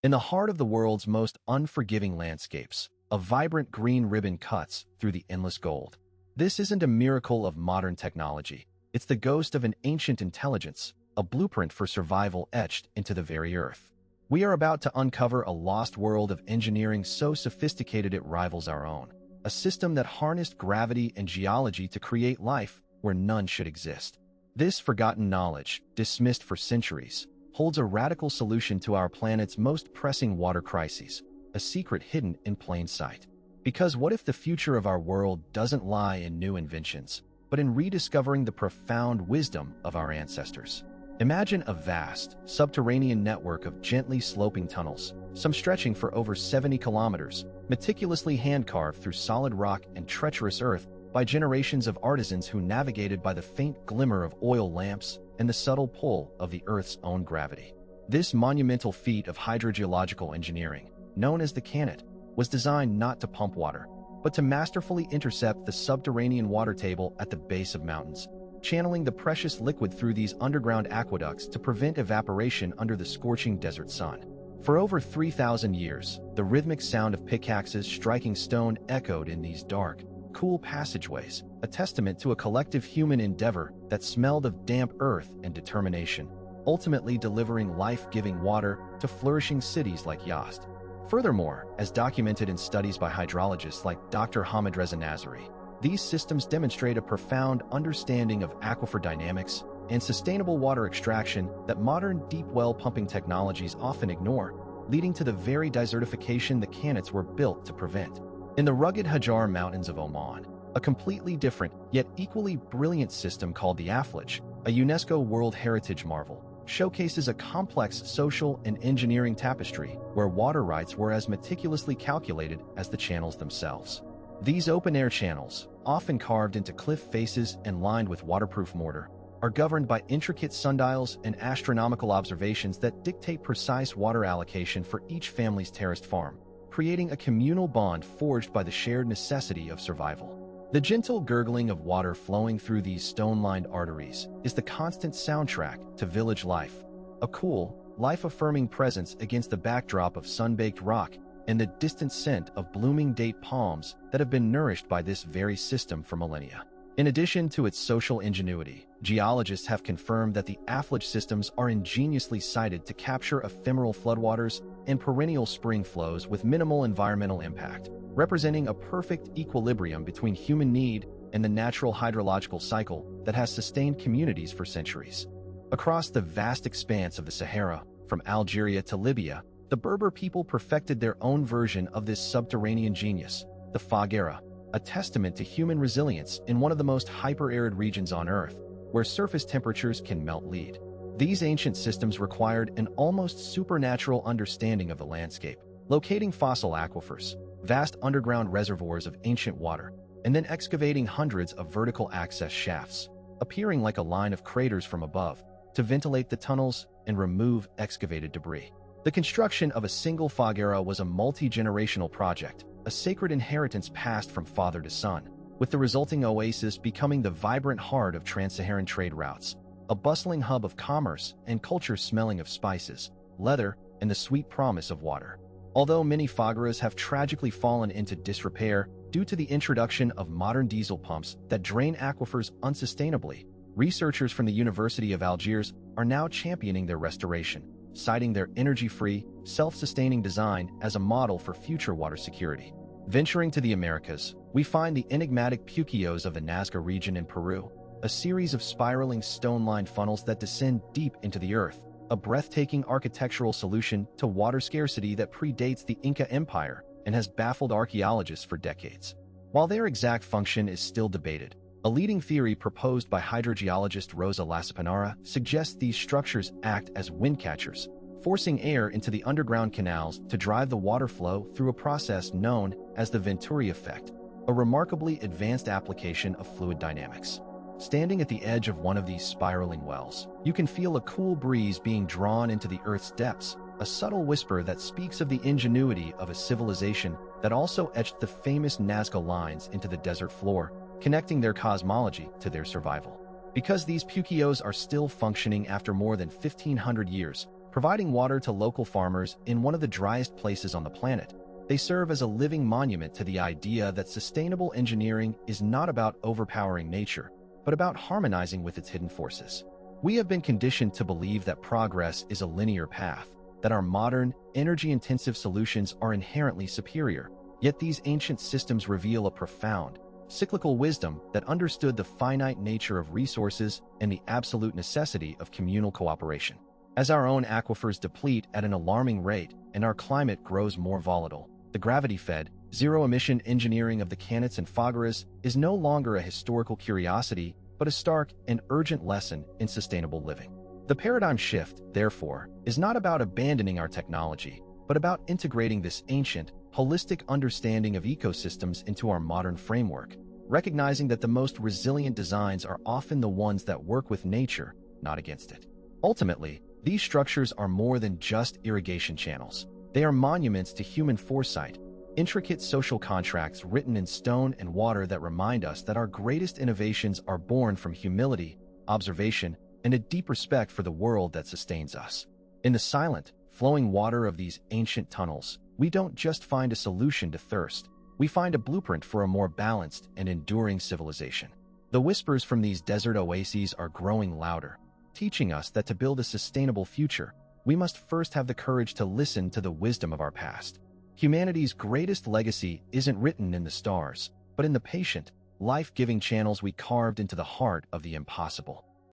In the heart of the world's most unforgiving landscapes, a vibrant green ribbon cuts through the endless gold. This isn't a miracle of modern technology. It's the ghost of an ancient intelligence, a blueprint for survival etched into the very earth. We are about to uncover a lost world of engineering so sophisticated it rivals our own, a system that harnessed gravity and geology to create life where none should exist. This forgotten knowledge, dismissed for centuries, holds a radical solution to our planet's most pressing water crises, a secret hidden in plain sight. Because what if the future of our world doesn't lie in new inventions, but in rediscovering the profound wisdom of our ancestors? Imagine a vast, subterranean network of gently sloping tunnels, some stretching for over 70 kilometers, meticulously hand-carved through solid rock and treacherous earth by generations of artisans who navigated by the faint glimmer of oil lamps and the subtle pull of the Earth's own gravity. This monumental feat of hydrogeological engineering, known as the Cannet, was designed not to pump water, but to masterfully intercept the subterranean water table at the base of mountains, channeling the precious liquid through these underground aqueducts to prevent evaporation under the scorching desert sun. For over 3,000 years, the rhythmic sound of pickaxes striking stone echoed in these dark, cool passageways, a testament to a collective human endeavor that smelled of damp earth and determination, ultimately delivering life-giving water to flourishing cities like Yazd. Furthermore, as documented in studies by hydrologists like Dr. Hamid Reza Nazari, these systems demonstrate a profound understanding of aquifer dynamics and sustainable water extraction that modern deep well pumping technologies often ignore, leading to the very desertification the Cannets were built to prevent. In the rugged Hajar Mountains of Oman, a completely different yet equally brilliant system called the Aflaj, a UNESCO World Heritage Marvel, showcases a complex social and engineering tapestry where water rights were as meticulously calculated as the channels themselves. These open-air channels, often carved into cliff faces and lined with waterproof mortar, are governed by intricate sundials and astronomical observations that dictate precise water allocation for each family's terraced farm, creating a communal bond forged by the shared necessity of survival. The gentle gurgling of water flowing through these stone-lined arteries is the constant soundtrack to village life, a cool, life-affirming presence against the backdrop of sun-baked rock and the distant scent of blooming date palms that have been nourished by this very system for millennia. In addition to its social ingenuity, geologists have confirmed that the Aflaj systems are ingeniously sited to capture ephemeral floodwaters and perennial spring flows with minimal environmental impact, representing a perfect equilibrium between human need and the natural hydrological cycle that has sustained communities for centuries. Across the vast expanse of the Sahara, from Algeria to Libya, the Berber people perfected their own version of this subterranean genius, the Foggara, a testament to human resilience in one of the most hyper-arid regions on Earth, where surface temperatures can melt lead. These ancient systems required an almost supernatural understanding of the landscape, locating fossil aquifers, vast underground reservoirs of ancient water, and then excavating hundreds of vertical access shafts, appearing like a line of craters from above, to ventilate the tunnels and remove excavated debris. The construction of a single Foggara was a multi-generational project, a sacred inheritance passed from father to son, with the resulting oasis becoming the vibrant heart of trans-Saharan trade routes, a bustling hub of commerce and culture smelling of spices, leather, and the sweet promise of water. Although many Foggaras have tragically fallen into disrepair due to the introduction of modern diesel pumps that drain aquifers unsustainably, researchers from the University of Algiers are now championing their restoration, citing their energy-free, self-sustaining design as a model for future water security. Venturing to the Americas, we find the enigmatic Puquillos of the Nazca region in Peru, a series of spiraling stone-lined funnels that descend deep into the earth, a breathtaking architectural solution to water scarcity that predates the Inca Empire and has baffled archaeologists for decades. While their exact function is still debated, a leading theory proposed by hydrogeologist Rosa Lasapanara suggests these structures act as wind catchers, forcing air into the underground canals to drive the water flow through a process known as the Venturi effect, a remarkably advanced application of fluid dynamics. Standing at the edge of one of these spiraling wells, you can feel a cool breeze being drawn into the Earth's depths, a subtle whisper that speaks of the ingenuity of a civilization that also etched the famous Nazca lines into the desert floor, connecting their cosmology to their survival. Because these Puquillos are still functioning after more than 1,500 years, providing water to local farmers in one of the driest places on the planet. They serve as a living monument to the idea that sustainable engineering is not about overpowering nature, but about harmonizing with its hidden forces. We have been conditioned to believe that progress is a linear path, that our modern, energy-intensive solutions are inherently superior. Yet these ancient systems reveal a profound, cyclical wisdom that understood the finite nature of resources and the absolute necessity of communal cooperation. As our own aquifers deplete at an alarming rate and our climate grows more volatile, the gravity-fed, zero-emission engineering of the Canets and Fogaras is no longer a historical curiosity, but a stark and urgent lesson in sustainable living. The paradigm shift, therefore, is not about abandoning our technology, but about integrating this ancient, holistic understanding of ecosystems into our modern framework, recognizing that the most resilient designs are often the ones that work with nature, not against it. Ultimately, these structures are more than just irrigation channels. They are monuments to human foresight, intricate social contracts written in stone and water that remind us that our greatest innovations are born from humility, observation, and a deep respect for the world that sustains us. In the silent, flowing water of these ancient tunnels, we don't just find a solution to thirst, we find a blueprint for a more balanced and enduring civilization. The whispers from these desert oases are growing louder, teaching us that to build a sustainable future, we must first have the courage to listen to the wisdom of our past. Humanity's greatest legacy isn't written in the stars, but in the patient, life-giving channels we carved into the heart of the impossible.